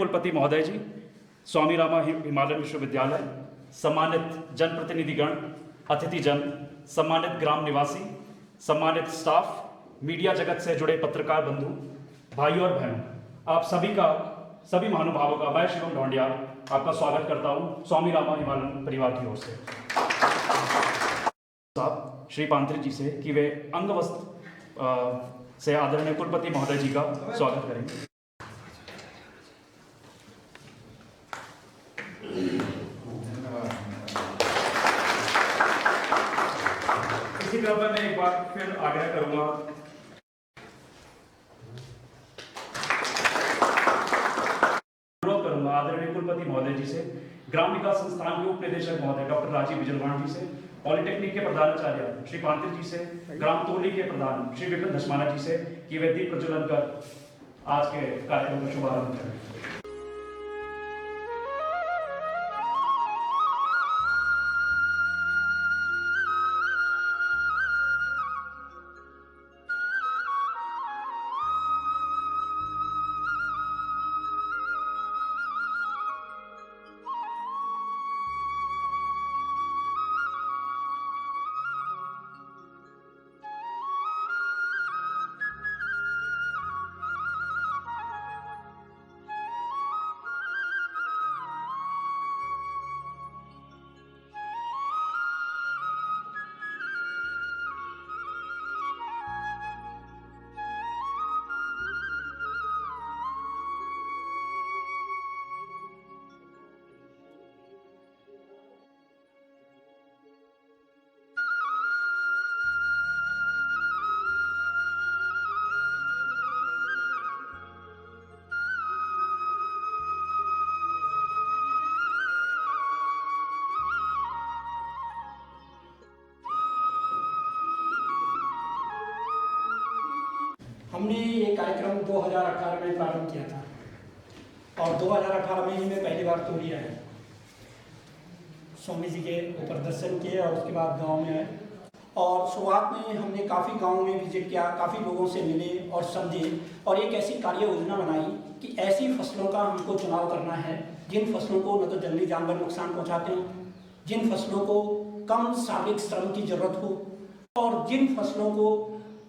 कुलपति महोदय जी, स्वामी रामा हिमालयन विश्वविद्यालय, सम्मानित जनप्रतिनिधिगण, अतिथिजन, सम्मानित ग्राम निवासी, सम्मानित स्टाफ, मीडिया जगत से जुड़े पत्रकार बंधु, भाइयों और बहनों, आप सभी महानुभावों का मैं शिवम ढोंडिया आपका स्वागत करता हूं स्वामी रामा हिमालयन परिवार की ओर से। साहब श्री पांत्रिक जी से कि वे अंगवस्त्र से आदरणीय कुलपति महोदय जी का स्वागत करेंगे। इसी क्रम में मैं एक बार फिर आग्रह करूंगा आदरणीय कुलपति महोदय जी से, ग्राम विकास संस्थान के उप निदेशक महोदय डॉक्टर राजीव विजयवाण जी से, पॉलिटेक्निक के प्रधानाचार्य श्री पांत्रिक जी से, ग्राम तोली के प्रधान श्री विपिन धस्माना जी से कि वे दीप प्रज्वलन कर आज के कार्यक्रम का शुभारंभ करें। हमने ये कार्यक्रम 2018 में प्रारंभ किया था और 2018 में ही मैं पहली बार तोड़ी आया, स्वामी जी के ऊपर दर्शन किए और उसके बाद गांव में आए और शुरुआत में हमने काफ़ी गांवों में विजिट किया, काफ़ी लोगों से मिले और समझे और एक ऐसी कार्य योजना बनाई कि ऐसी फसलों का हमको चुनाव करना है जिन फसलों को न तो जंगली जानवर नुकसान पहुँचाते हों, जिन फसलों को कम शारीरिक श्रम की जरूरत हो और जिन फसलों को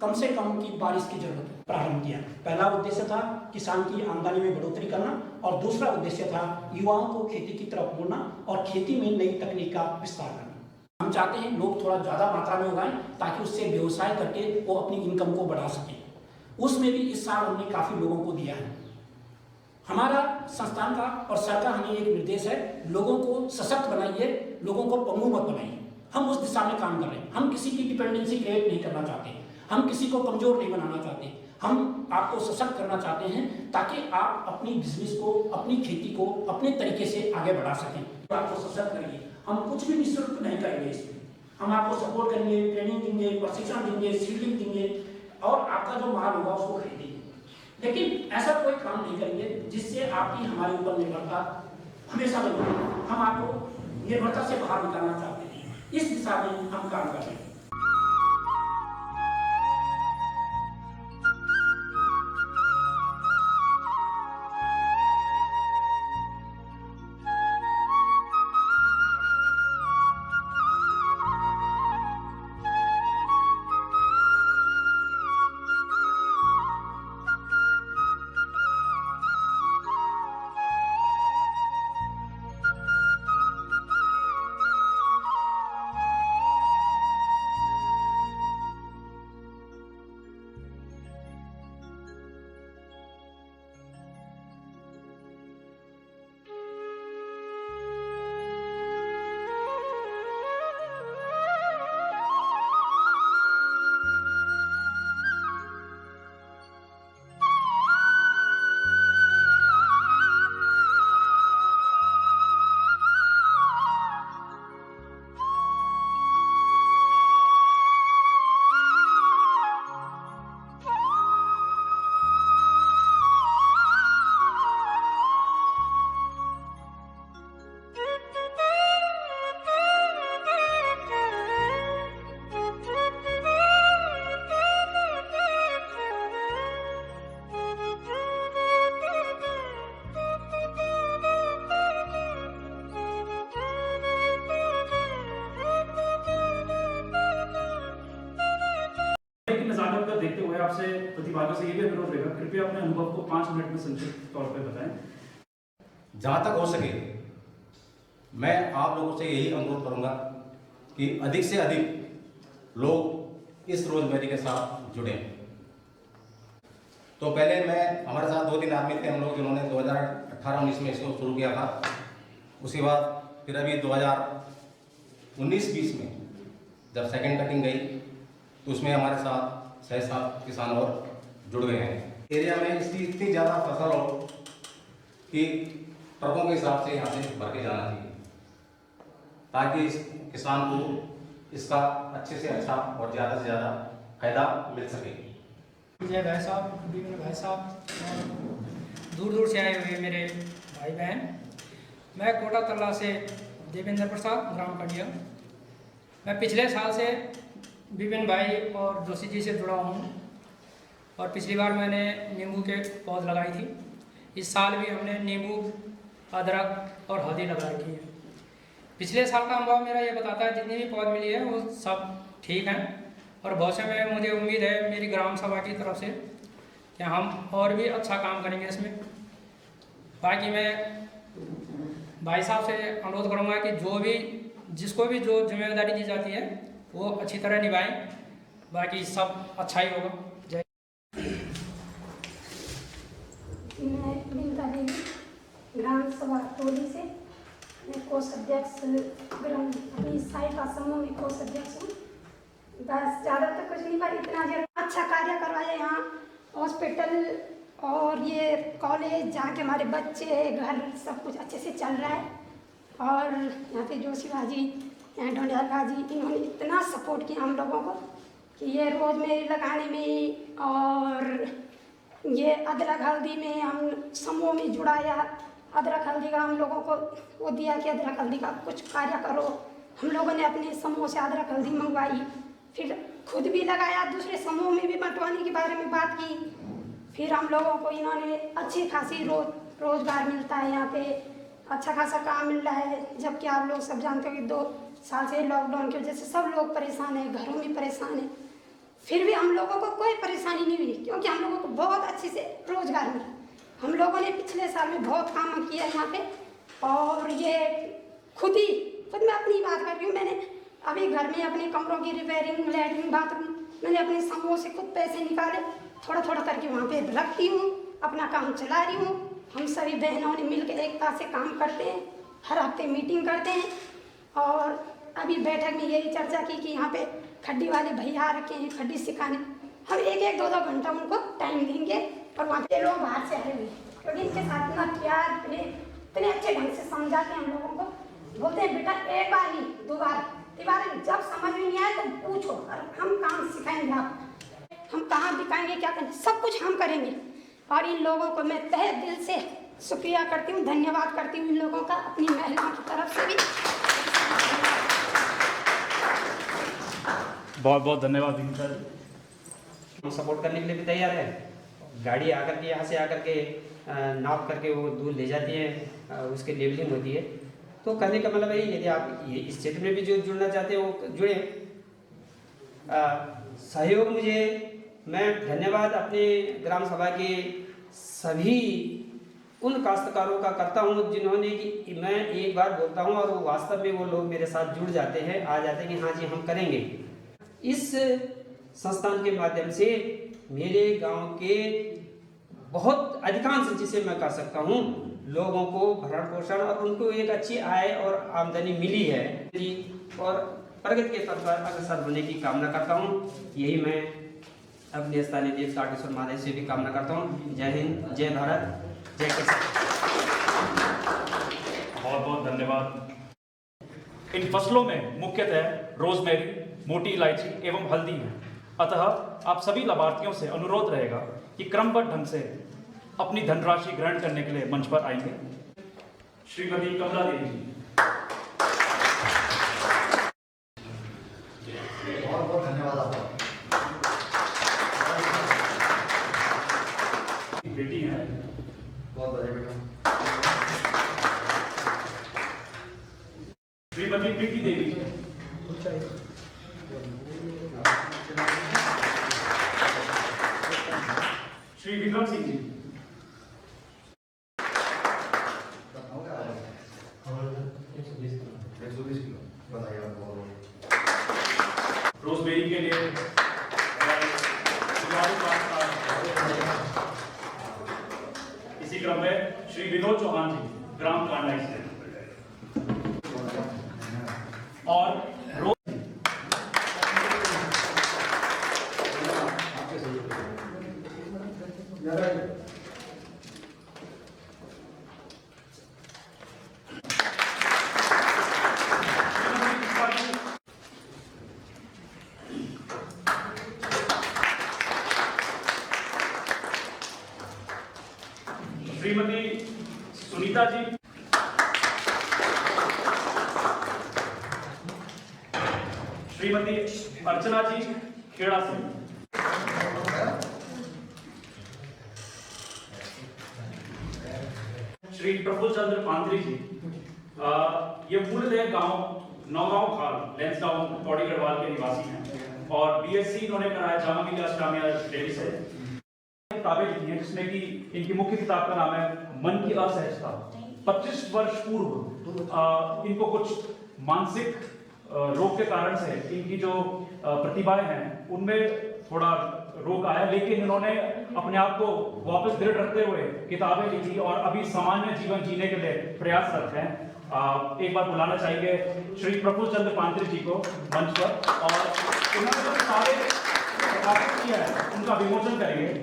कम से कम की बारिश की जरूरत हो। प्रारंभ किया। पहला उद्देश्य था किसान की आमदनी में बढ़ोतरी करना और दूसरा उद्देश्य था युवाओं को खेती की तरफ मोड़ना और खेती में नई तकनीक का विस्तार करना। हम चाहते हैं लोग थोड़ा ज़्यादा मात्रा में उगाएं ताकि उससे व्यवसाय करके वो अपनी इनकम को बढ़ा सकें। उसमें भी इस साल हमने काफ़ी लोगों को दिया है। हमारा संस्थान का और सरकार हमें एक निर्देश है, लोगों को सशक्त बनाइए, लोगों को पंगु मत बनाइए। हम उस दिशा में काम कर रहे हैं। हम किसी की डिपेंडेंसी क्रिएट नहीं करना चाहते, हम किसी को कमजोर नहीं बनाना चाहते, हम आपको सशक्त करना चाहते हैं ताकि आप अपनी बिजनेस को, अपनी खेती को अपने तरीके से आगे बढ़ा सकें। तो आपको सशक्त करेंगे, हम कुछ भी निःशुल्क नहीं करेंगे इसमें, हम आपको सपोर्ट करेंगे, ट्रेनिंग देंगे, प्रशिक्षण देंगे, सीडिंग देंगे और आपका जो माल होगा उसको खरीदेंगे। लेकिन ऐसा कोई काम नहीं करेंगे जिससे आपकी हमारे ऊपर निर्भरता हमेशा बनी। हम आपको निर्भरता से बाहर निकालना चाहते हैं, इस दिशा में हम काम कर रहे हैं। आपसे प्रतिभागियों से ये भी अनुरोध रहेगा, कृपया अपने अनुभव को 5 मिनट में संक्षिप्त तौर पर बताएं। जहाँ तक हो सके मैं आप लोगों से यही अनुरोध करूँगा कि अधिक से अधिक लोग इस रोजमेरी के साथ जुड़ें। तो पहले मैं हमारे साथ 2-3 आदमी थे हम लोग जिन्होंने 2018-19 में इसको शुरू किया था। उसके बाद फिर अभी 2019-20 में जब सेकंड कटिंग गई तो उसमें हमारे साथ 6-7 किसान और जुड़ गए हैं। एरिया में इसकी इतनी ज़्यादा फसल हो कि ट्रकों के हिसाब से यहाँ से भर के जाना चाहिए, ताकि इस किसान को इसका अच्छे से अच्छा और ज़्यादा से ज़्यादा फायदा मिल सके। जय भाई साहब, विभिन्न भाई साहब, दूर दूर से आए हुए मेरे भाई बहन, मैं कोटा तल्ला से देवेंद्र प्रसाद, ग्राम कटिया। मैं पिछले साल से विभिन्न भाई और जोशी जी से जुड़ा हूँ और पिछली बार मैंने नींबू के पौध लगाई थी। इस साल भी हमने नींबू, अदरक और हल्दी लगा रखी है। पिछले साल का अनुभव मेरा ये बताता है जितनी भी पौध मिली है वो सब ठीक हैं और भविष्य में मुझे उम्मीद है मेरी ग्राम सभा की तरफ से कि हम और भी अच्छा काम करेंगे इसमें। बाकी मैं भाई साहब से अनुरोध करूँगा कि जिसको भी जो जिम्मेदारी दी जाती है वो अच्छी तरह निभाएं, बाकी सब अच्छा ही होगा। जय। मैं प्रियंका देवी, ग्राम सभा टोली से मैं कोषाध्यक्ष, ग्राम अपनी सहायता समूह में कोषाध्यक्ष हूँ। बस ज़्यादा तो कुछ नहीं, पर इतना अच्छा कार्य करवाया यहाँ, हॉस्पिटल और ये कॉलेज जहाँ के हमारे बच्चे, घर सब कुछ अच्छे से चल रहा है। और यहाँ पे जोशी भाजी, यहाँ ढोंडियाल भाजी, इन्होंने इतना सपोर्ट किया हम लोगों को कि ये रोजमेरी लगाने में और ये अदरक हल्दी में हम समूह में जुड़ाया। अदरक हल्दी का हम लोगों को वो दिया कि अदरक हल्दी का कुछ कार्य करो। हम लोगों ने अपने समूह से अदरक हल्दी मंगवाई, फिर खुद भी लगाया, दूसरे समूह में भी बंटवाने के बारे में बात की। फिर हम लोगों को इन्होंने अच्छी खासी रोजगार मिलता है, यहाँ पे अच्छा खासा काम मिल रहा है। जबकि आप लोग सब जानते हो कि 2 साल से लॉकडाउन की वजह से सब लोग परेशान हैं, घरों में परेशान हैं, फिर भी हम लोगों को कोई परेशानी नहीं हुई क्योंकि हम लोगों को बहुत अच्छे से रोजगार मिला। हम लोगों ने पिछले साल में बहुत काम किया यहाँ पे और ये खुद मैं अपनी बात कर रही हूँ। मैंने अभी घर में अपने कमरों की रिपेयरिंग, लैट्रिन, बाथरूम मैंने अपने समूह से खुद पैसे निकाले, थोड़ा थोड़ा करके वहाँ पे रखती हूँ, अपना काम चला रही हूँ। हम सभी बहनों ने मिलकर एकता से काम करते हैं, हर हफ्ते मीटिंग करते हैं। और अभी बैठक में यही चर्चा की कि यहाँ पे खड्डी वाले भैया रखे हैं खड्डी सिखाने, हम 1-1, 2-2 घंटा उनको टाइम देंगे। और वहाँ पे लोग बाहर से आए हुए क्योंकि इनके साथ इतना प्यार, इतने अच्छे ढंग से समझाते हैं हम लोगों को। बोलते हैं बेटा एक बार ही, 2 बार, 3 बार जब समझ में नहीं आए तो पूछो, और हम काम सिखाएंगे आपको। हम कहाँ दिखाएंगे, क्या करेंगे, सब कुछ हम करेंगे। और इन लोगों को मैं तहे दिल से शुक्रिया करती हूँ, धन्यवाद करती हूँ इन लोगों का, अपनी महिलाओं की तरफ से भी। बहुत बहुत धन्यवाद दीपिका जी। हम सपोर्ट करने के लिए भी तैयार है। गाड़ी आकर के यहाँ से आकर के नाप करके वो दूध ले जाती है, उसके लेबलिंग होती है। तो कहने का मतलब है यदि आप ये इस क्षेत्र में भी जो जुड़ना चाहते हैं वो जुड़े। सहयोग मुझे, मैं धन्यवाद अपने ग्राम सभा के सभी उन काश्तकारों का करता हूँ जिन्होंने कि मैं एक बार बोलता हूँ और वो वास्तव में वो लोग मेरे साथ जुड़ जाते हैं, आ जाते हैं कि हाँ जी हम करेंगे। इस संस्थान के माध्यम से मेरे गांव के बहुत अधिकांश, जिसे मैं कह सकता हूँ, लोगों को भरण पोषण और उनको एक अच्छी आय और आमदनी मिली है जी, और प्रगति के पथ पर अग्रसर होने की कामना करता हूँ। यही मैं अपने स्थानीय देव ताटेश्वर महादेव से भी कामना करता हूँ। जय हिंद, जय भारत, जय किसान। बहुत बहुत धन्यवाद। इन फसलों में मुख्यतः रोजमेरी, मोटी इलायची एवं हल्दी है। अतः आप सभी लाभार्थियों से अनुरोध रहेगा कि क्रमबद्ध ढंग से अपनी धनराशि ग्रहण करने के लिए मंच पर आएंगे। श्रीमती कमला देवी जी। बहुत बहुत धन्यवाद आपका। बेटी है, बहुत बढ़िया बेटा। श्रीमती प्रीति देवी जी। श्री विक्रम सिंह जी। हो गया 120 किलो बताइए आपको। रोजमेरी के लिए इसी क्रम में श्री विनोद चौहान जी, ग्राम कांडाई से। और श्रीमती सुनीता जी, श्रीमती अर्चना जी खेड़ा से, श्री प्रफुल्ल चंद्र पांत्री जी, ये मूलतः गांव नौगांव खाल लेंसडाउन पौड़ी गढ़वाल के निवासी हैं और बीएससी इन्होंने कराया जामा मिलिया इस्लामिया दिल्ली से। किताबें लिखी हैं जिसमें कि इनकी मुख्य किताब का नाम है मन की असहजता। 25 वर्ष पूर्व इनको कुछ मानसिक रोग के कारण से इनकी जो प्रतिभाएं हैं उनमें थोड़ा रोक आया, लेकिन इन्होंने अपने आप को वापस दृढ़ रखते हुए किताबें लिखी और अभी सामान्य जीवन जीने के लिए प्रयासरत हैं। एक बार बुलाना चाहिए श्री प्रफुल्ल चंद्र पांत्री जी को मंच पर, और उन्होंने जो सारे प्रकाशित किया है उनका विमोचन करेंगे।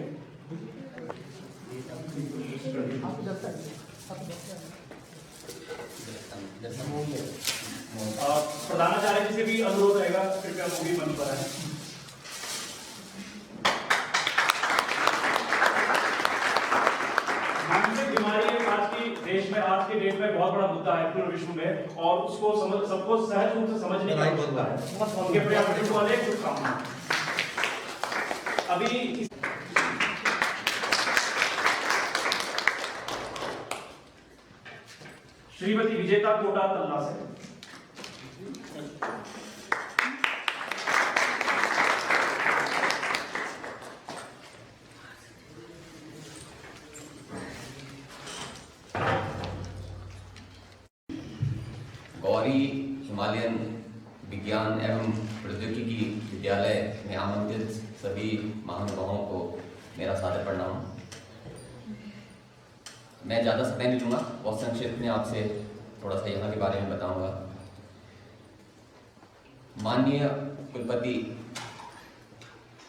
प्रधानाचार्य जी से भी अनुरोध रहेगा, कृपया वो भी मंच पर आए। मानसिक बीमारी आज के डेट में बहुत बड़ा मुद्दा है पूरे विश्व में, और उसको सबको सहज रूप से समझने की आवश्यकता है। उनके पर्यावरण को अनेक शुभकामनाएं। अभी श्रीमती विजेता कोटा तल्ला से, गौरी हिमालयन विज्ञान एवं प्रौद्योगिकी विद्यालय में आमंत्रित सभी महानुभावों को मेरा सादर प्रणाम। मैं ज़्यादा समय नहीं लूँगा, बहुत संक्षिप्त में आपसे थोड़ा सा यहाँ के बारे में बताऊँगा। माननीय कुलपति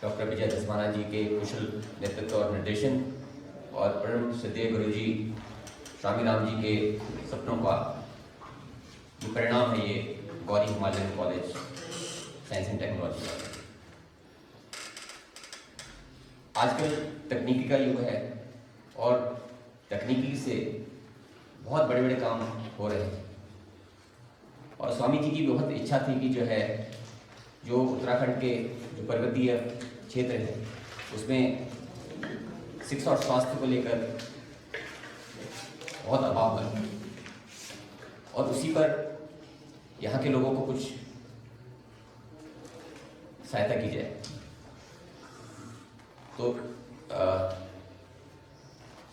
डॉक्टर विजय धस्माना जी के कुशल नेतृत्व और निर्देशन और परम श्रद्धेय गुरु जी स्वामी राम जी के सपनों का परिणाम है ये Gauri Himalayan college science and technology. आजकल तकनीकी का युग है और तकनीकी से बहुत बड़े बड़े काम हो रहे हैं, और स्वामी जी की बहुत इच्छा थी कि जो है जो उत्तराखंड के जो पर्वतीय क्षेत्र है उसमें शिक्षा और स्वास्थ्य को लेकर बहुत अभाव है, और उसी पर यहाँ के लोगों को कुछ सहायता की जाए। तो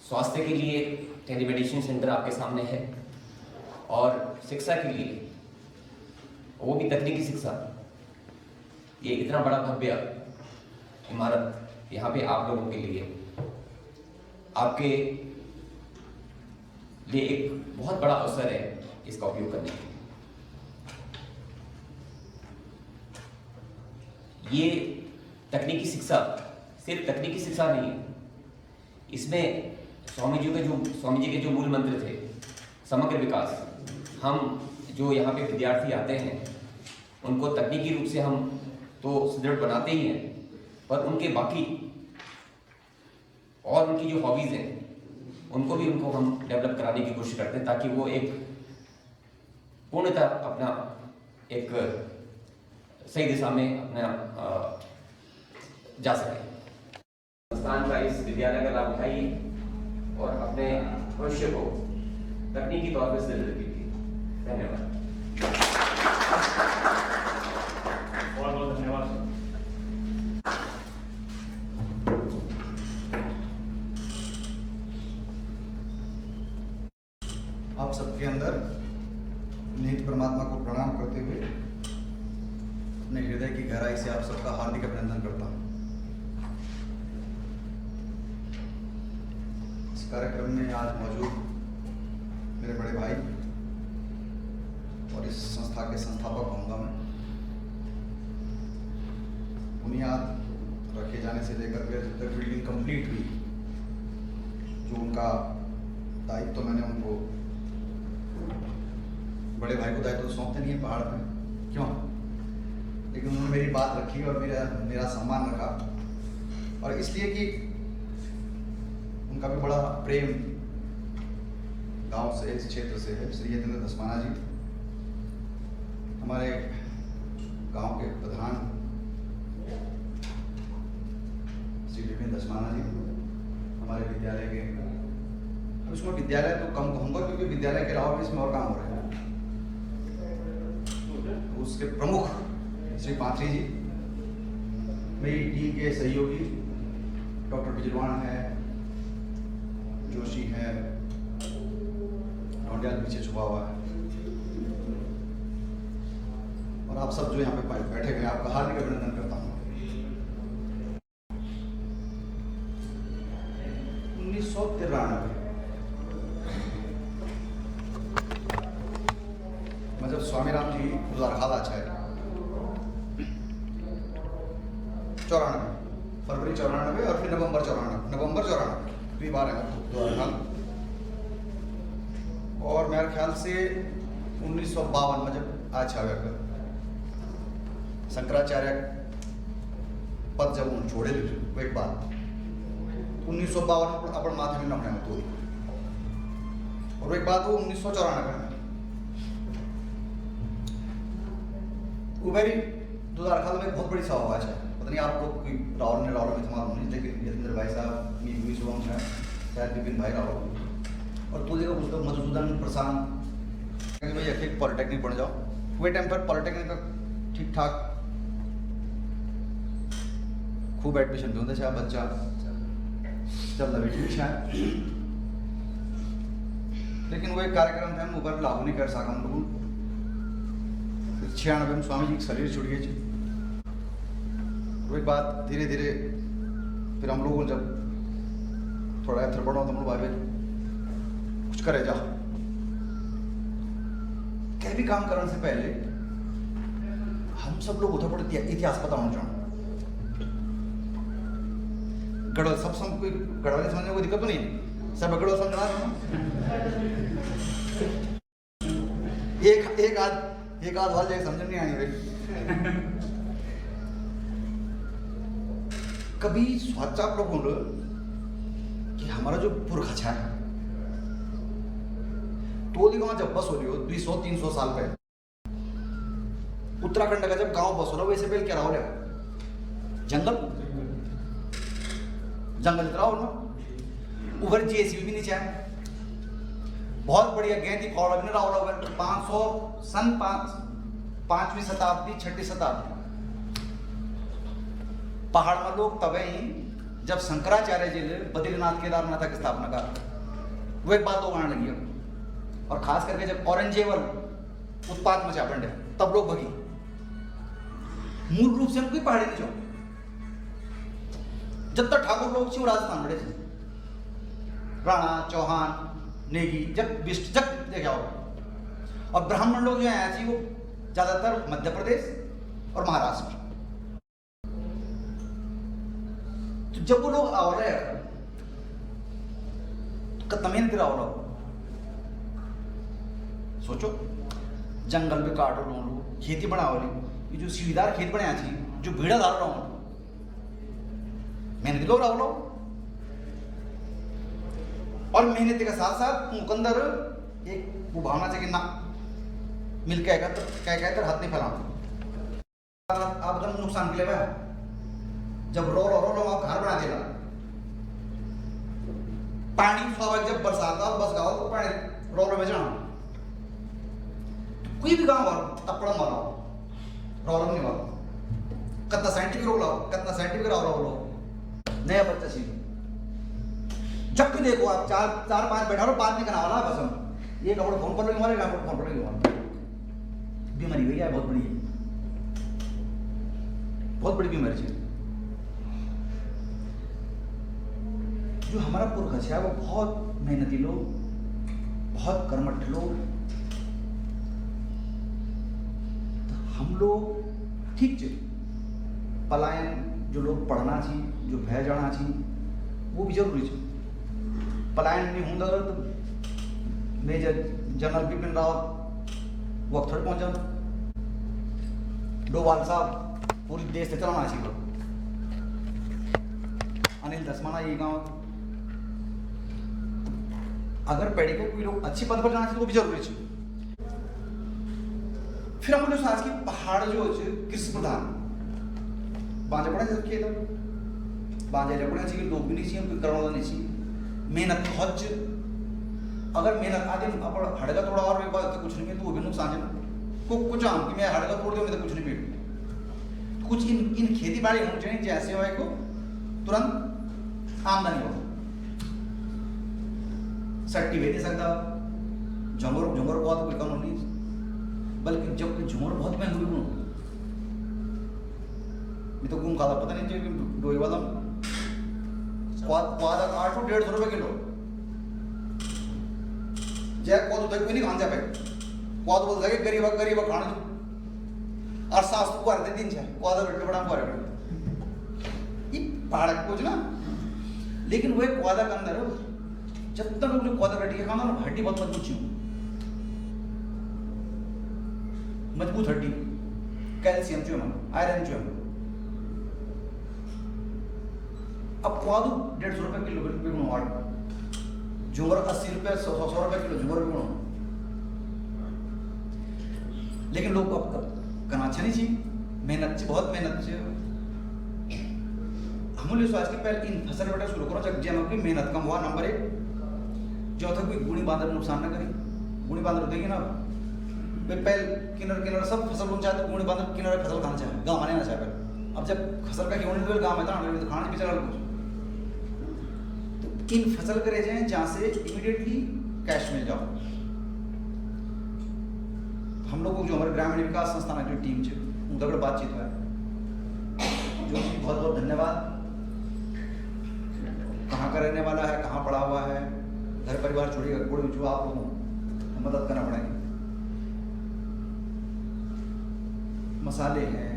स्वास्थ्य के लिए टेलीमेडिसिन सेंटर आपके सामने है, और शिक्षा के लिए वो भी तकनीकी शिक्षा, ये इतना बड़ा भव्य इमारत यहाँ पे आप लोगों के लिए, आपके लिए एक बहुत बड़ा अवसर है इसका उपयोग करने के लिए। ये तकनीकी शिक्षा सिर्फ तकनीकी शिक्षा नहीं है, इसमें स्वामी जी के जो मूल मंत्र थे, समग्र विकास। हम जो यहाँ पे विद्यार्थी आते हैं उनको तकनीकी रूप से हम तो सुदृढ़ बनाते ही हैं, पर उनके बाकी और उनकी जो हॉबीज़ हैं उनको भी हम डेवलप कराने की कोशिश करते हैं, ताकि वो एक पूर्णतः अपना एक सही दिशा में अपना जा सके। संस्थान का इस विद्यालय का लाभ उठाइए और अपने भविष्य को तकनीकी तौर पर सुदृढ़ कीजिए। धन्यवाद। बहुत बहुत धन्यवाद। सबके अंदर निहित परमात्मा को प्रणाम करते हुए अपने हृदय की गहराई से आप सबका हार्दिक अभिनंदन करता हूँ। इस कार्यक्रम में आज मौजूद मेरे बड़े भाई और इस संस्था के संस्थापक कहूँगा मैं, बुनियाद रखे जाने से लेकर के जब तक बिल्डिंग कंप्लीट हुई, जो उनका दायित्व तो मैंने उनको, बड़े भाई को दायित्व तो सौंपते नहीं है पहाड़ में, क्यों? लेकिन उन्होंने मेरी बात रखी और मेरा सम्मान रखा, और इसलिए कि उनका भी बड़ा प्रेम गांव से, इस क्षेत्र से है। श्री यतेंद्र धस्माना जी हमारे गांव के प्रधान, श्री विपिन धस्माना जी हमारे विद्यालय के, उसमें विद्यालय तो कम कहूँगा क्योंकि विद्यालय के अलावा भी इसमें और काम हो रहे हैं। उसके प्रमुख श्री पाथरी जी, मेरी टीम के सहयोगी डॉक्टर बिजलवाण है, जोशी है, ढोंडियाल पीछे छुपा हुआ है, और आप सब जो यहाँ पे बैठे हुए हैं, आपका हार्दिक अभिनंदन करता हूँ। 1993 में जब स्वामी राम जी दुधारखाल अच्छा है, 94 फरवरी 94 और फिर नवंबर 94 कई बार है दुधारखाल, और मेरे ख्याल से 1952 में जब अच्छा हुआ शंकराचार्य पद जब उन्होंने छोड़े वो एक बात 1952 में अपन माथे में नमने में तोड़ी, और एक बात वो 1994 में उबेरी दुधारखाल में बहुत बड़ी सभा है। पता नहीं आप लोग कोई रावल में इस्तेमाल होनी, लेकिन यतेंद्र भाई साहब, मी शुभम है, शायद विपिन भाई रावल और तुझे का उसका मधुसूदन प्रशांत, भाई एक पॉलिटेक्निक बन जाओ। वे टाइम पर पॉलिटेक्निक का ठीक ठाक खूब एडमिशन भी होते चाहे बच्चा चल रहा ठीक है, लेकिन वो एक कार्यक्रम था हम ऊपर लागू नहीं कर सका। हम लोग 96 में स्वामी जी की शरीर छुट गई, वो एक बात धीरे धीरे फिर हम लोगों जब थोड़ा एथर बढ़ा तो हम लोग भाई कुछ करे जा, क्या भी काम करने से पहले हम सब लोग उधर पड़े इतिहास पता होना चाहते, गढ़वाल सब कोई गढ़वाली समझने को दिक्कत तो नहीं, सब गढ़वाल समझना एक आध वाल समझ नहीं आनी भाई। कभी सोचा आप लोगों ने कि हमारा जो पुरखा है तो गाँव जब बस हो रही हो 200-300 साल पहले, उत्तराखंड का जब गांव बस हो रहा वैसे पहले क्या रहा जंगल इतना हो ना, उधर जेसीबी भी नीचे है, बहुत बढ़िया गेंदी फौड़ भी रहा होगा 500 सन 5वीं शताब्दी 6वीं शताब्दी पहाड़ में लोग तबे ही जब शंकराचार्य जी ने बद्रीनाथ केदारनाथ की स्थापना का वो एक बात हो आने लगी, और खास करके जब औरंगजेब उत्पात मचा पंडे तब लोग भगी, मूल रूप से हम कोई पहाड़ी नहीं जाओ, जब तक ठाकुर लोग थे राजस्थान बड़े थे, राणा चौहान नेगी जब देखा होगा, और ब्राह्मण लोग जो हैं ऐसी वो ज्यादातर मध्य प्रदेश और महाराष्ट्र। तो जब वो लोग आ रहे हैं तो तमेन फिर आओ लोग सोचो, जंगल भी काटो लो, खेती बनाओ ली, ये जो सीढ़ीदार खेत बने थी, जो भीड़ा डाल रहा हूं मेहनती लोग रहो, और मेहनती के साथ साथ मुकंदर एक वो भावना चाहिए ना मिल के कहकर हाथ नहीं फैलाओ, आप एकदम नुकसान के लिए जब रो आप घर बना देगा, पानी स्वाभाविक जब बरसात आओ बस गाओ तो पानी रो में जाना, कोई भी गाँव तपड़ा मारो रोल नहीं मारो, कितना साइंटिफिक रोग लाओ, कितना साइंटिफिक रोग नया बच्चा सीखो, जब भी देखो आप 4-5 बैठा लो, बात नहीं करना वाला बस हम ये कपड़े फोन पर लोग हमारे कपड़े फोन पर लोग हमारे बीमारी हुई है, बहुत बड़ी है, बहुत बड़ी बीमारी है। जो हमारा पुरखा है वो बहुत मेहनती लोग, बहुत कर्मठ लोग, हम लोग ठीक छे पलायन जो लोग पढ़ना छी, जो भय जाना छी, वो भी जरूरी है। पलायन नहीं होंगे तो मेजर जनरल बिपिन रावत वक्त थोड़े पहुंच जाओ, डोभाल साहब पूरी देश से चलाना चाहिए, अनिल दसमाना ये गाँव, अगर पेड़ी को कोई लोग अच्छी पद पर जाना चाहिए तो वो भी जरूरी है। फिर हम लोग आज की पहाड़ जो कृषि प्रधान बांझे पड़े सबके इधर बांझे लगने चाहिए, लोग भी नहीं चाहिए, कोई करोड़ नहीं चाहिए, मेहनत बहुत। अगर मेहनत आदि अपन हड़का थोड़ा और एक बात तो कुछ नहीं है तो वो भी नुकसान है। कुछ आम कि मैं हड़का तोड़ दूँ मैं तो कुछ नहीं पीटूँ। कुछ इन खेती बाड़ी होनी चाहिए जैसे हो को तुरंत आमदनी हो, सट्टी भी दे सकता, झुमर झुमर बहुत कोई कम नहीं, बल्कि जब झुमर बहुत महंगी हूँ मैं तो घूम खाता पता नहीं चाहिए डोई वाला क्वाद 8 to 150 रुपये किलो जय क्वाद उधर कोई नहीं खान जाए क्वाद बोलता है गरीब गरीब खाना और सास को करते दिन चाहे क्वाद बैठे बड़ा पर ये पहाड़ कुछ ना, लेकिन वो क्वादा के अंदर जब तक लोग जो क्वादा बैठ के खाना ना हड्डी बहुत मजबूत चाहिए, मजबूत हड्डी, कैल्शियम चाहिए, आयरन चाहिए। अब क्वादू 150 रुपये किलो बिकनो वाड़, झुमर 80 रुपये 100 रुपये किलो झुमर बिकनो, लेकिन लोग अब करना अच्छा नहीं चाहिए, मेहनत से बहुत मेहनत से हम लोग आज के पहले इन फसल बेटा शुरू करो जब जब आपकी मेहनत कम हुआ। नंबर 1 जो था कोई गुणी बांधर नुकसान ना करी, गुणी बांधर देंगे ना पहले किन्नर किन्नर सब फसल बोना चाहते, गुणी बांधर किन्नर फसल खाना चाहे, गाँव आने ना चाहे। अब जब फसल का होने तो गाँव में तो खाने भी चला कुछ तो इन फसल करे जाए जहाँ से इमीडिएटली कैश मिल जाओ। हम लोग जो हमारे ग्रामीण विकास संस्थान की टीम है उनका बातचीत है, जो बहुत बहुत धन्यवाद। कहाँ का रहने वाला है, कहाँ पढ़ा हुआ है, घर परिवार छोड़िएगा, कोई जो आप लोगों को मदद करना पड़ेगी। मसाले हैं,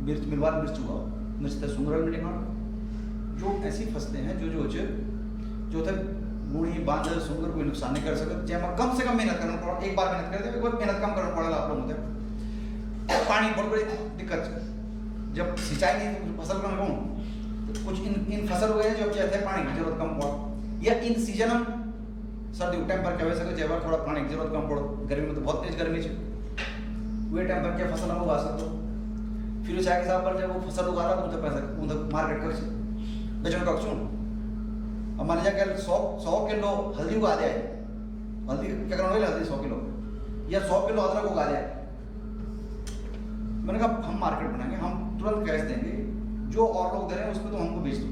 मिर्च मिलवाल मिर्च हुआ, मिर्च तो सुंगरल में लिखा, जो ऐसी फसलें हैं जो थे गुणी बांधर सुंगर कोई नुकसान नहीं कर सकते, जैसे कम से कम मेहनत करना पड़ा, एक बार मेहनत कर दे, एक बार मेहनत कम करना पड़ेगा आप लोगों को। पानी बहुत बड़ी दिक्कत है, जब सिंचाई नहीं तो फसल का कहूँ तो कुछ इन फसल हुए हैं जो चाहते हैं पानी की जरूरत कम पड़ा, या इन सीजन सर्दी टाइम पर क्या हो सके जब थोड़ा पानी की जरूरत कम पड़ो, गर्मी में तो बहुत तेज गर्मी है, वे टाइम पर क्या फसल हम उगा सकते हो। फिर चाहे के साथ पर जब वो फसल उगा रहा तो पैसा उधर मार्केट कर बेचने का क्यों। अब मान लीजिए 100 किलो हल्दी उगा दे, हल्दी क्या करना होगा, हल्दी 100 किलो या 100 किलो अदरक उगा दे, मैंने कहा हम मार्केट बनाएंगे, हम तुरंत कैश देंगे, जो और लोग दे रहे हैं उसको तो हमको बेच दो।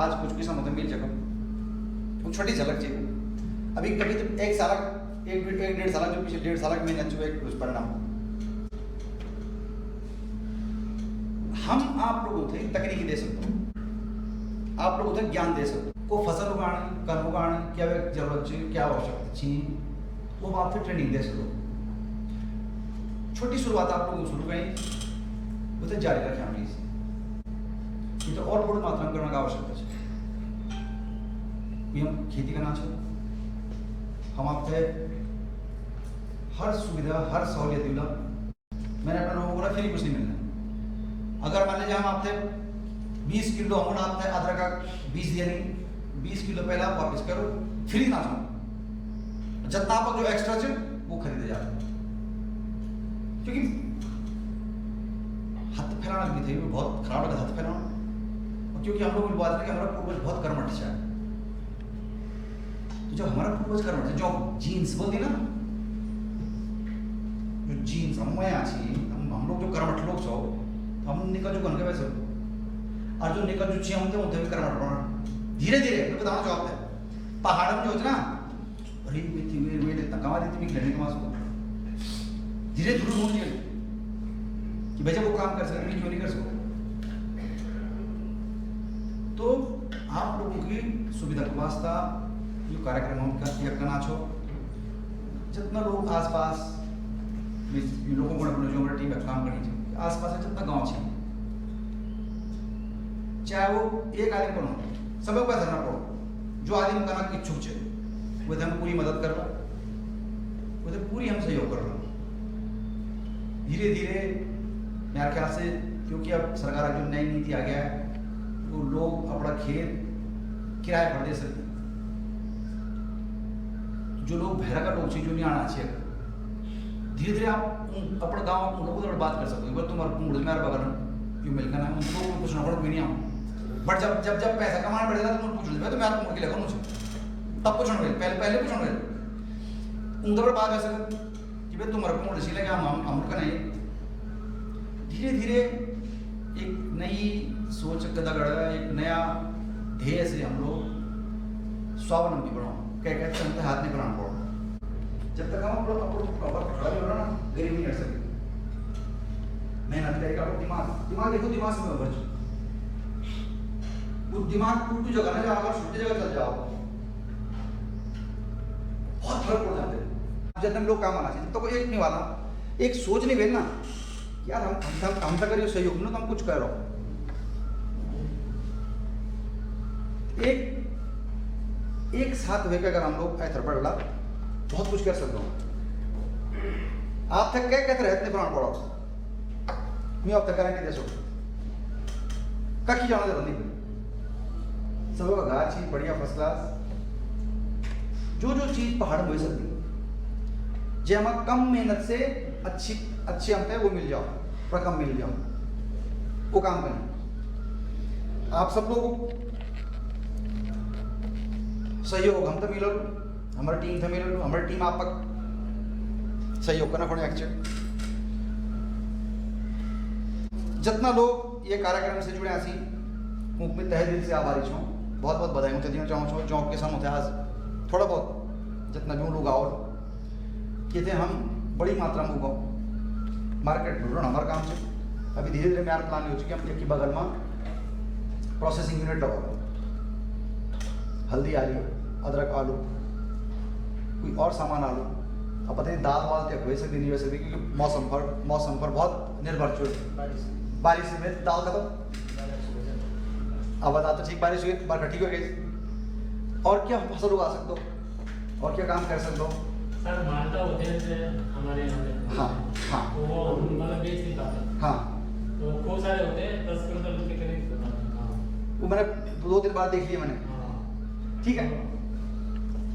आज कुछ किसान होते मिल जगह वो छोटी झलक चाहिए, अभी कभी तो एक साल एक 1.5 साल जो पिछले 1.5 साल में मैंने एक कुछ परिणाम हम आप लोगों थे तकनीकी दे सकते हो, आप लोगों थे ज्ञान दे सकते हो, को फसल उगाने कर्म उगाने क्या जरूरत चाहिए, क्या आवश्यकता चाहिए, वो आप फिर ट्रेनिंग दे सको। छोटी शुरुआत आप लोगों को शुरू करें उसे जारी रखें हम ये तो और बड़ी मात्रा में करने का आवश्यकता है। हम खेती करना चाहिए, हम आपसे हर सुविधा हर सहूलियत दिला, मैंने अपने लोगों को फ्री कुछ नहीं मिलना। अगर मान लीजिए हम आपसे 20 किलो हम आपसे अदरक का बीज दिया नहीं, 20 किलो पहले आप वापस करो, फ्री ना चाहो, जितना आप जो एक्स्ट्रा चाहिए वो खरीदे जाते, क्योंकि हाथ फैलाना भी थे बहुत खराब लगा हाथ फैलाना, क्योंकि हम लोग बात करें हमारा पूर्वज बहुत कर्मठ है, तो जब हमारा पूर्वज कर्मठ है, जो जीन्स बोलती ना, जो जीन्स हम यहाँ हम लोग जो कर्मठ लोग छो हम निकल जो कन वैसे और जो निकल जो हम थे भी कर्मठ धीरे धीरे मैं बताना चाहते हैं। पहाड़ में जो होता ना बड़ी थी वे तंगा देती मैं खिलाने के मास को धीरे धीरे ढूंढ लिया कि भाई जब वो काम कर सकते मैं क्यों नहीं कर सकूँ। तो आप लोगों की सुविधा के वास्ता जो कार्यक्रम हम किया करना छो जितना लोग आसपास लोगों को अपने जो हमारी टीम में काम करनी चाहिए आसपास जितना गांव है चाहे वो एक आदमी पर हो सब पैसा ना पड़ो जो आदमी करना की इच्छुक है वो हम पूरी मदद कर रहा वो पूरी हम सहयोग कर रहा धीरे धीरे मेरे ख्याल से क्योंकि अब सरकार जो नई नीति आ गया है वो लोग अपना खेत किराए पर दे सकते जो लोग भैरा का लोग चाहिए जो नहीं आना चाहिए धीरे धीरे आप अपने गाँव उन लोगों से बात कर सकते हो तुम्हारे मेरे बगल जो मिलकर ना उनको कुछ ना पड़ो कोई नहीं आओ बट जब जब जब पैसा कमाना पड़ेगा तो पूछ लो तो मैं आपको मुड़ के लेकर मुझे तब पूछना पहले पूछना उनके पर बात कर सकते कि भाई तुम्हारे को मुड़ लगे हम का नहीं धीरे धीरे एक नई सोच कदा गढ़ा एक नया ध्येय से हम लोग स्वावलंबी बनाओ क्या कहते हैं हाथ नहीं बनाना पड़ो जब तक हम प्रॉपर खड़ा नहीं हो रहा ना गरीब नहीं कर सकते मेहनत करेगा दिमाग देखो दिमाग से बच वो दिमाग टूट जगह ना जाओ छोटी जगह चल जाओ बहुत फर्क पड़ जाते हैं जब हम लोग काम आना चाहिए तो कोई एक नहीं वाला एक सोच नहीं भेजना यार हम तक करिए सहयोग ना तो हम कुछ कर रहा हूं एक साथ होकर अगर हम लोग ऐसा पड़ा बहुत कुछ कर सकते हो आप तक क्या कहते रहते प्राण पड़ो मैं अब तक गारंटी दे सकता कखी जाना जरूरत नहीं सब घाट चीज बढ़िया फर्स्ट क्लास जो चीज पहाड़ में हो सकती जो हम कम मेहनत से अच्छी हम पे वो मिल जाओ रकम मिल जाओ वो काम करें आप सब लोग सहयोग हम तो मिलो हमारी टीम तो मिलो हमारी टीम आप सहयोग करना पड़े एक्चुअली जितना लोग ये कार्यक्रम से जुड़े ऐसी मैं तहे दिल से आभारी छूँ बहुत बहुत बधाई मुझे देना चाहूँ जो के सामने होते आज थोड़ा बहुत जितना भी लोग आओ कि थे हम बड़ी मात्रा में उगाओ मार्केट ढूंढना हमारा काम से अभी धीरे धीरे मेरा प्लान हो चुकी है हम एक बगल में प्रोसेसिंग यूनिट लगाओ हल्दी आलू अदरक आलू कोई और सामान आलू अब पता नहीं दाल वाल तक वैसे भी नहीं वैसे भी क्योंकि मौसम पर बहुत निर्भर छुट बारिश में दाल खत्म अब बता तो ठीक बारिश हुई बार ठीक हो गई और क्या फसल उगा सकते हो और क्या काम कर सकते हो सर माल्टा होते हैं हमारे यहाँ पे हाँ हाँ तो वो मतलब बेच नहीं पाते हाँ तो खूब सारे होते हैं 10 किलो के करीब वो मैंने 2-3 बार देख लिया मैंने ठीक है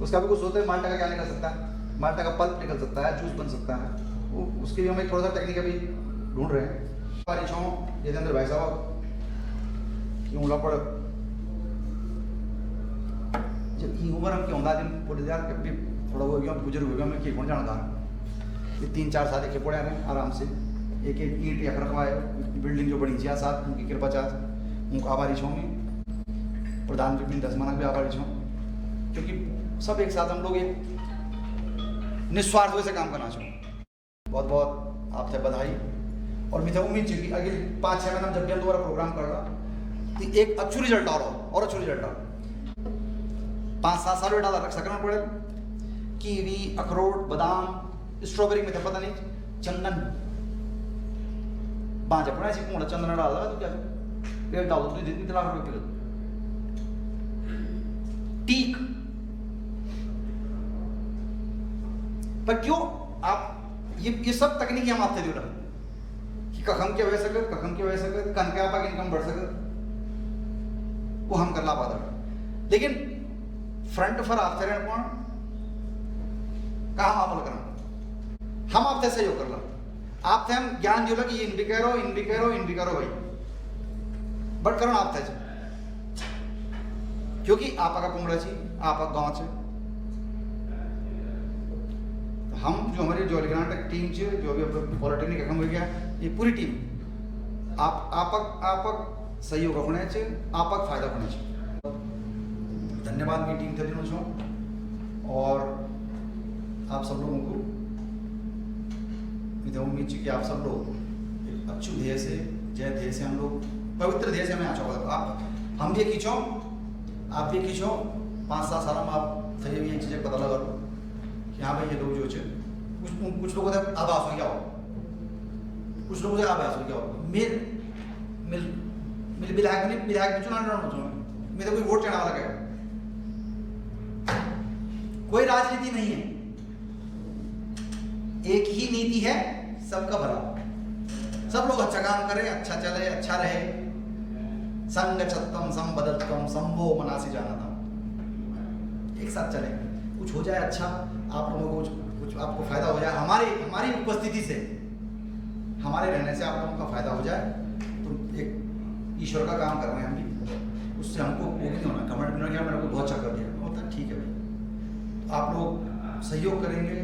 उसका भी कुछ सोचते हैं माल्टा का क्या निकल सकता है माल्टा का पल्प निकल सकता है जूस बन सकता है वो उसके लिए हम एक थोड़ा सा टेक्निक अभी ढूंढ रहे हैं हमारी छाँव जितेंद्र भाई साहब क्यों पड़ जब ये उम्र हम क्यों दिन बोले यार कभी थोड़ा वो बुजुर्ग हो गया मैं कौन जानता ये 3-4 साल के पड़े हैं आराम से एक ईंट या रखवाए बिल्डिंग जो बनी 6-7 उनकी कृपा चाह उनको आभारी छो मैं प्रधानमंत्री 10 मानक भी आभारी छो क्योंकि सब एक साथ हम लोग एक निस्वार्थ से काम करना चाहो बहुत बहुत आपसे बधाई और मुझे उम्मीद है कि अगले 5-6 महीने जब भी हम दोबारा प्रोग्राम कर रहा तो एक अच्छू रिजल्ट आ रहा और अच्छू रिजल्ट आ रहा 5-7 साल डाला रख सकना पड़े कीवी अखरोट बादाम स्ट्रॉबेरी में तो पता नहीं चंदन बांझ पड़ा ऐसी कौन चंदन डाला तो क्या पेड़ डालो तो दिन 3 लाख रुपए किलो टीक पर क्यों आप ये सब तकनीकी हम आपसे जुड़ा कि कखम क्या वह सकत कन के आपका इनकम बढ़ सकत वो हम कर ला पाता लेकिन फ्रंट पर आपसे रहने कौन काम आप करना हम आपसे सहयोग कर ला आपसे हम ज्ञान दिला कि इन भी करो भाई बट करो आपसे क्योंकि आपका कुमड़ा छी आपका गांव से हम जो हमारी जो ग्रांट टीम है जो भी पॉलिटेक्निक काम हो गया ये पूरी टीम आप सहयोग होने चाहिए आप फायदा होने चाहिए धन्यवाद मेरी टीम थे और आप सब लोगों को उम्मीद कि आप सब लोग एक अच्छे ध्येय से, जय ध्येय से, हम लोग पवित्र ध्येय से हमें आशा होगा। आप हम भी खींचो, आप भी खींचो। 5-7 साल में आप सही भी ये चीज़ें पता लगा लो कि हाँ भाई ये लोग जो है कुछ लोगों से आभास हो गया हो, कुछ लोगों से आभास हो गया हो। विधायक चुनाव मेरे कोई वोट चढ़ा लगा, कोई राजनीति नहीं है, एक ही नीति है, सबका भला। सब लोग अच्छा काम करें, अच्छा चले, अच्छा रहे। संगच्छत्तम संबद्धत्तम संभो मनासी जाना था, एक साथ चले, कुछ हो जाए अच्छा, आप लोगों को कुछ आपको फायदा हो जाए, हमारी उपस्थिति से, हमारे रहने से आप लोगों का फायदा हो जाए, तो एक ईश्वर का काम कर रहे हैं हम भी, उससे हमको वो भी नहीं होना, कमेंट भी नहीं किया मेरे को बहुत अच्छा कर दिया, होता ठीक है भाई। तो आप लोग सहयोग करेंगे,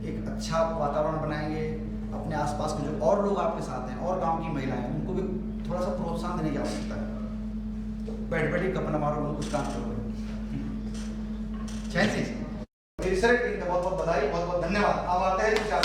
एक अच्छा वातावरण बनाएंगे, अपने आसपास के जो और लोग आपके साथ हैं और गांव की महिलाएं हैं उनको भी थोड़ा सा प्रोत्साहन देने की आवश्यकता है। बैठ बैठ के अपना मारो, उनको कुछ काम करो। जय श्री मेरी सारी टीम का बहुत बहुत बधाई, बहुत बहुत धन्यवाद। अब आते हैं विचार।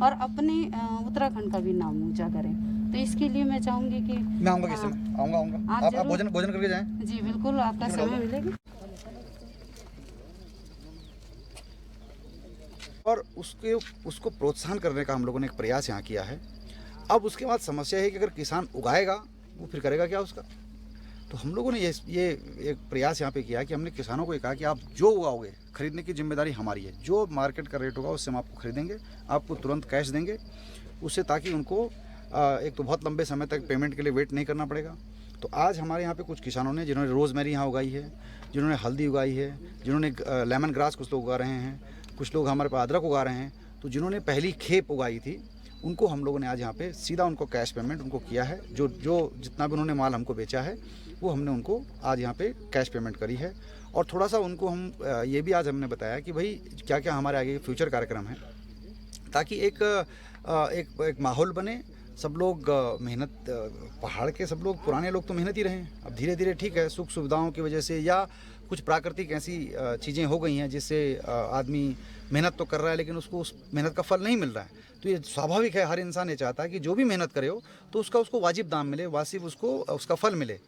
और अपने उत्तराखंड का भी नाम ऊंचा करें। तो इसके लिए मैं चाहूंगी कि मैं आऊँगा, कैसे आऊँगा। आप भोजन करके जाएं। जी बिल्कुल, आपका समय मिलेगा। और उसको प्रोत्साहन करने का हम लोगों ने एक प्रयास यहाँ किया है। अब उसके बाद समस्या है कि अगर किसान उगाएगा वो फिर करेगा क्या उसका। तो हम लोगों ने ये एक प्रयास यहाँ पे किया कि हमने किसानों को ये कहा कि आप जो उगाओगे खरीदने की जिम्मेदारी हमारी है, जो मार्केट का रेट होगा उससे हम आपको खरीदेंगे, आपको तुरंत कैश देंगे, उससे ताकि उनको एक तो बहुत लंबे समय तक पेमेंट के लिए वेट नहीं करना पड़ेगा। तो आज हमारे यहाँ पे कुछ किसानों ने जिन्होंने रोज़मेरी यहाँ उगाई है, जिन्होंने हल्दी उगाई है, जिन्होंने लेमन ग्रास कुछ लोग उगा रहे हैं, कुछ लोग हमारे पास अदरक उगा रहे हैं, तो जिन्होंने पहली खेप उगाई थी उनको हम लोगों ने आज यहाँ पे सीधा उनको कैश पेमेंट उनको किया है। जो जितना भी उन्होंने माल हमको बेचा है वो हमने उनको आज यहाँ पे कैश पेमेंट करी है। और थोड़ा सा उनको हम ये भी आज हमने बताया कि भाई क्या क्या हमारे आगे फ्यूचर कार्यक्रम है, ताकि एक माहौल बने। सब लोग मेहनत, पहाड़ के सब लोग पुराने लोग तो मेहनत ही रहे हैं। अब धीरे धीरे ठीक है, सुख सुविधाओं की वजह से या कुछ प्राकृतिक ऐसी चीज़ें हो गई हैं जिससे आदमी मेहनत तो कर रहा है लेकिन उसको उस मेहनत का फल नहीं मिल रहा है। तो ये स्वाभाविक है, हर इंसान ये चाहता है कि जो भी मेहनत करे हो तो उसको वाजिब दाम मिले, वाजिब उसका फल मिले।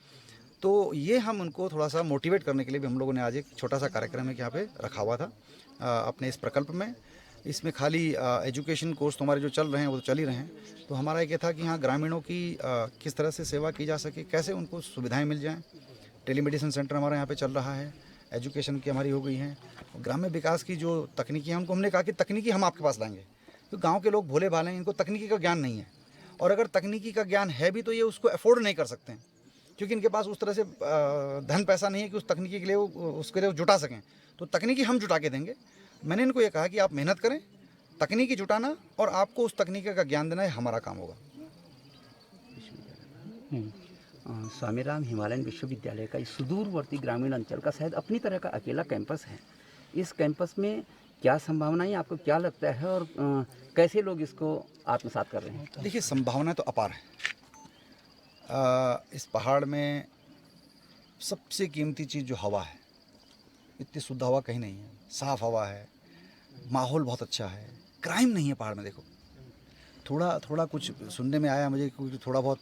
तो ये हम उनको थोड़ा सा मोटिवेट करने के लिए भी हम लोगों ने आज एक छोटा सा कार्यक्रम यहाँ पे रखा हुआ था अपने इस प्रकल्प में। इसमें खाली एजुकेशन कोर्स तो हमारे जो चल रहे हैं वो तो चल ही रहे हैं। तो हमारा ये था कि यहाँ ग्रामीणों की किस तरह से सेवा की जा सके, कैसे उनको सुविधाएं मिल जाएं। टेलीमेडिसिन सेंटर हमारा यहाँ पे चल रहा है, एजुकेशन की हमारी हो गई हैं, ग्राम्य विकास की जो तकनीकी हैं उनको हमने कहा कि तकनीकी हम आपके पास लाएंगे, क्योंकि गाँव के लोग भोले भाले हैं, इनको तकनीकी का ज्ञान नहीं है। और अगर तकनीकी का ज्ञान है भी तो ये उसको अफोर्ड नहीं कर सकते हैं, क्योंकि इनके पास उस तरह से धन पैसा नहीं है कि उस तकनीकी के लिए उसके लिए जुटा सकें। तो तकनीकी हम जुटा के देंगे। मैंने इनको ये कहा कि आप मेहनत करें, तकनीकी जुटाना और आपको उस तकनीकी का ज्ञान देना हमारा काम होगा। स्वामीराम हिमालयन विश्वविद्यालय का इस सुदूरवर्ती ग्रामीण अंचल का शायद अपनी तरह का अकेला कैंपस है। इस कैंपस में क्या संभावनाएं, आपको क्या लगता है और कैसे लोग इसको आत्मसात कर रहे हैं? देखिए, संभावनाएं तो अपार है। इस पहाड़ में सबसे कीमती चीज़ जो हवा है, इतनी शुद्ध हवा कहीं नहीं है, साफ़ हवा है, माहौल बहुत अच्छा है, क्राइम नहीं है पहाड़ में। देखो, थोड़ा कुछ सुनने में आया मुझे, कुछ थोड़ा बहुत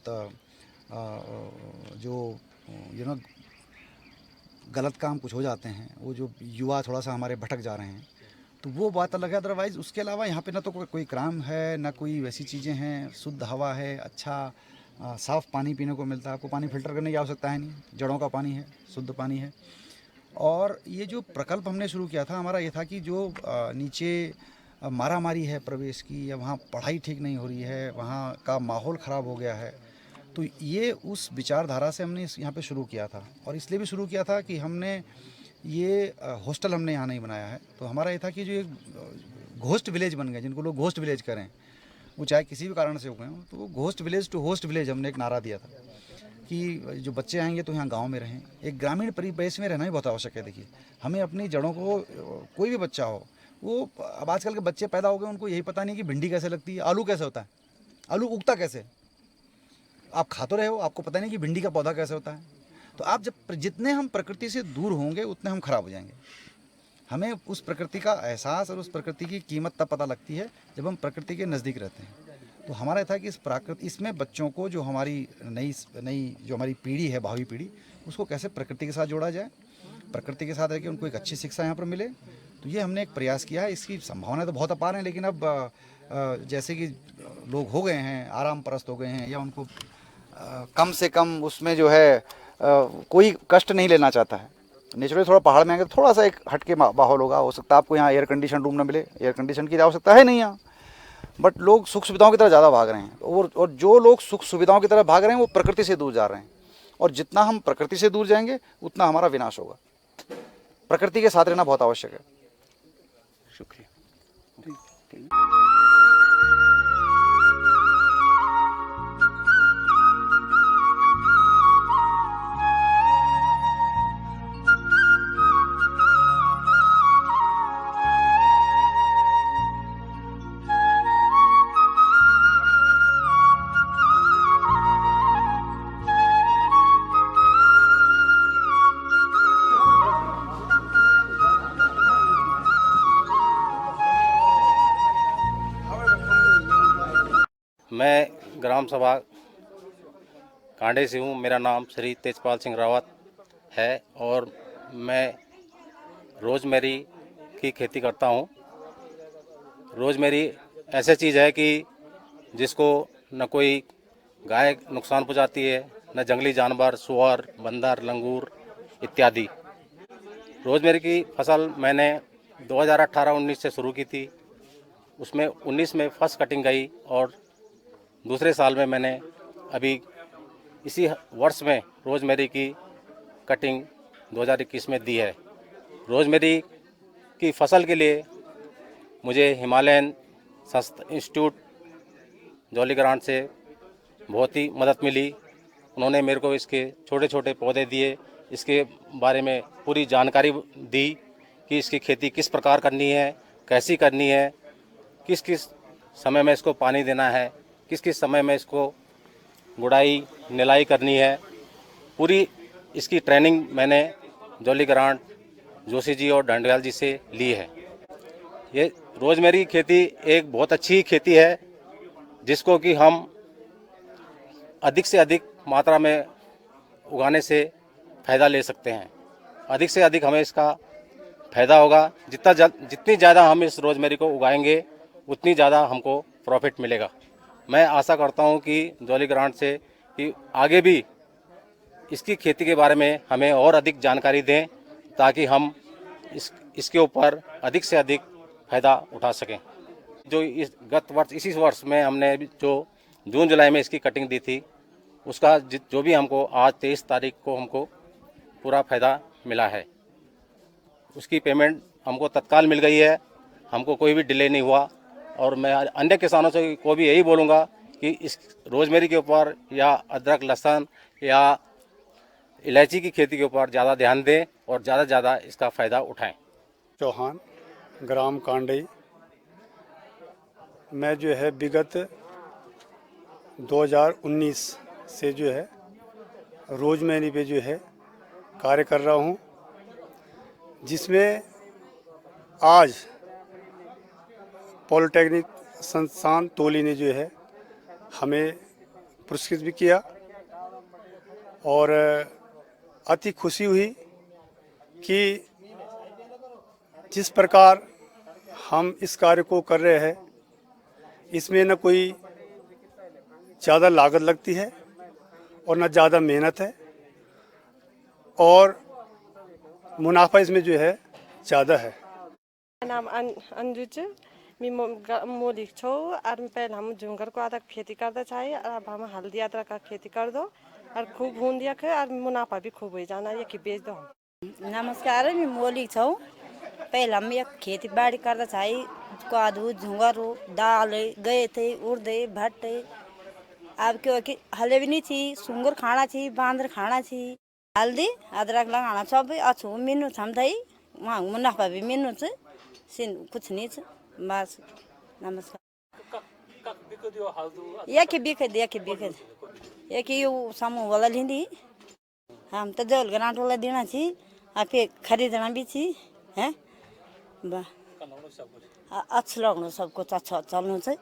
जो गलत काम कुछ हो जाते हैं, वो जो युवा थोड़ा सा हमारे भटक जा रहे हैं, तो वो बात अलग है। अदरवाइज़ उसके अलावा यहाँ पे ना तो कोई क्राइम है, ना कोई वैसी चीज़ें हैं, शुद्ध हवा है, अच्छा साफ़ पानी पीने को मिलता है। आपको पानी फ़िल्टर करने की आवश्यकता है नहीं, जड़ों का पानी है, शुद्ध पानी है। और ये जो प्रकल्प हमने शुरू किया था, हमारा ये था कि जो नीचे मारा मारी है प्रवेश की, या वहाँ पढ़ाई ठीक नहीं हो रही है, वहाँ का माहौल ख़राब हो गया है, तो ये उस विचारधारा से हमने यहाँ पे शुरू किया था। और इसलिए भी शुरू किया था कि हमने ये हॉस्टल हमने यहाँ नहीं बनाया है। तो हमारा ये था कि जो एक घोस्ट विलेज बन गए, जिनको लोग घोस्ट विलेज करें, वो चाहे किसी भी कारण से हो गए हों, तो वो ghost village to host village हमने एक नारा दिया था कि जो बच्चे आएंगे तो यहाँ गांव में रहें। एक ग्रामीण परिवेश में रहना ही बहुत आवश्यक है। देखिए, हमें अपनी जड़ों को, कोई भी बच्चा हो, वो अब आजकल के बच्चे पैदा हो गए, उनको यही पता नहीं कि भिंडी कैसे लगती है, आलू कैसे होता है, आलू उगता कैसे। आप खा तो रहे हो, आपको पता नहीं कि भिंडी का पौधा कैसे होता है। तो आप जितने हम प्रकृति से दूर होंगे उतने हम खराब हो जाएंगे। हमें उस प्रकृति का एहसास और उस प्रकृति की कीमत तब पता लगती है जब हम प्रकृति के नज़दीक रहते हैं। तो हमारा था कि इसमें बच्चों को, जो हमारी नई जो हमारी पीढ़ी है, भावी पीढ़ी, उसको कैसे प्रकृति के साथ जोड़ा जाए, प्रकृति के साथ रह के उनको एक अच्छी शिक्षा यहाँ पर मिले। तो ये हमने एक प्रयास किया है। इसकी संभावनाएं तो बहुत अपार हैं, लेकिन अब जैसे कि लोग हो गए हैं, आराम परस्त हो गए हैं, या उनको कम से कम उसमें जो है कोई कष्ट नहीं लेना चाहता है। नेचुरली थोड़ा पहाड़ में आएंगे तो थोड़ा सा एक हटके माहौल होगा। हो सकता है आपको यहाँ एयर कंडीशन रूम ना मिले, एयर कंडीशन की आवश्यकता है नहीं यहाँ, बट लोग सुख सुविधाओं की तरफ ज़्यादा भाग रहे हैं। और जो लोग सुख सुविधाओं की तरफ भाग रहे हैं वो प्रकृति से दूर जा रहे हैं। और जितना हम प्रकृति से दूर जाएंगे उतना हमारा विनाश होगा। प्रकृति के साथ रहना बहुत आवश्यक है। शुक्रिया। मैं ग्राम सभा कांडे से हूँ। मेरा नाम श्री तेजपाल सिंह रावत है और मैं रोज़मेरी की खेती करता हूँ। रोज़मेरी ऐसी चीज़ है कि जिसको न कोई गाय नुकसान पहुँचाती है, न जंगली जानवर, सुअर, बंदर, लंगूर इत्यादि। रोज़मेरी की फसल मैंने 2018-19 से शुरू की थी। उसमें 19 में फर्स्ट कटिंग गई और दूसरे साल में मैंने अभी इसी वर्ष में रोज़मेरी की कटिंग 2021 में दी है। रोज़मेरी की फसल के लिए मुझे हिमालयन इंस्टीट्यूट जौलीग्रांट से बहुत ही मदद मिली। उन्होंने मेरे को इसके छोटे छोटे पौधे दिए, इसके बारे में पूरी जानकारी दी कि इसकी खेती किस प्रकार करनी है, कैसी करनी है, किस किस समय में इसको पानी देना है, किस किस समय में इसको गुड़ाई निलाई करनी है। पूरी इसकी ट्रेनिंग मैंने जौलीग्रांट जोशी जी और डंडयाल जी से ली है। ये रोज़मेरी खेती एक बहुत अच्छी खेती है जिसको कि हम अधिक से अधिक मात्रा में उगाने से फ़ायदा ले सकते हैं। अधिक से अधिक हमें इसका फ़ायदा होगा। जितनी ज़्यादा हम इस रोज़मेरी को उगाएंगे उतनी ज़्यादा हमको प्रॉफिट मिलेगा। मैं आशा करता हूं कि जौलीग्रांट से कि आगे भी इसकी खेती के बारे में हमें और अधिक जानकारी दें ताकि हम इसके ऊपर अधिक से अधिक फ़ायदा उठा सकें। जो इसी वर्ष में हमने जो जून जुलाई में इसकी कटिंग दी थी, उसका जो भी हमको आज 23 तारीख को हमको पूरा फ़ायदा मिला है। उसकी पेमेंट हमको तत्काल मिल गई है, हमको कोई भी डिले नहीं हुआ। और मैं अन्य किसानों से को भी यही बोलूँगा कि इस रोज़मेरी के ऊपर या अदरक, लहसुन या इलायची की खेती के ऊपर ज़्यादा ध्यान दें और ज़्यादा से ज़्यादा इसका फ़ायदा उठाएं। चौहान, ग्राम कांडई। मैं जो है विगत 2019 से जो है रोज़मेरी पे जो है कार्य कर रहा हूँ, जिसमें आज पॉलिटेक्निक संस्थान तोली ने जो है हमें पुरस्कृत भी किया और अति खुशी हुई कि जिस प्रकार हम इस कार्य को कर रहे हैं इसमें न कोई ज़्यादा लागत लगती है और न ज़्यादा मेहनत है और मुनाफा इसमें जो है ज़्यादा है। मेरा नाम अंजू छ मी मोलिक छौ और पहले हम झुंगर को आधा खेती करता चाहिए और अब हम हल्दी अदरक का खेती कर दो और खूब भून दिया खे और मुनाफा भी खूब हो जाना ये कि बेच दो। नमस्कार मैं मोलिक छौ पहले हम एक खेती बाड़ी करता चाहिए कादू झुंगरू दाल गए थे उड़दे भट्ट अब क्यों कि हले भी नहीं थी सुंगर खाना थी बांदर खाना थी हल्दी अदरक लगाना सब अच्छो मिन्नु छम थई वहाँ मुनाफा भी मिन्नु छ सिन कुछ नहीं छ बस नमस्कार एक यो समूह वाला लिंदी हम तो जल ग्रांट वाला देना छी आप खरीदना भी छी हैं बा अच्छा लगना सब कुछ अच्छा चलना चाहिए।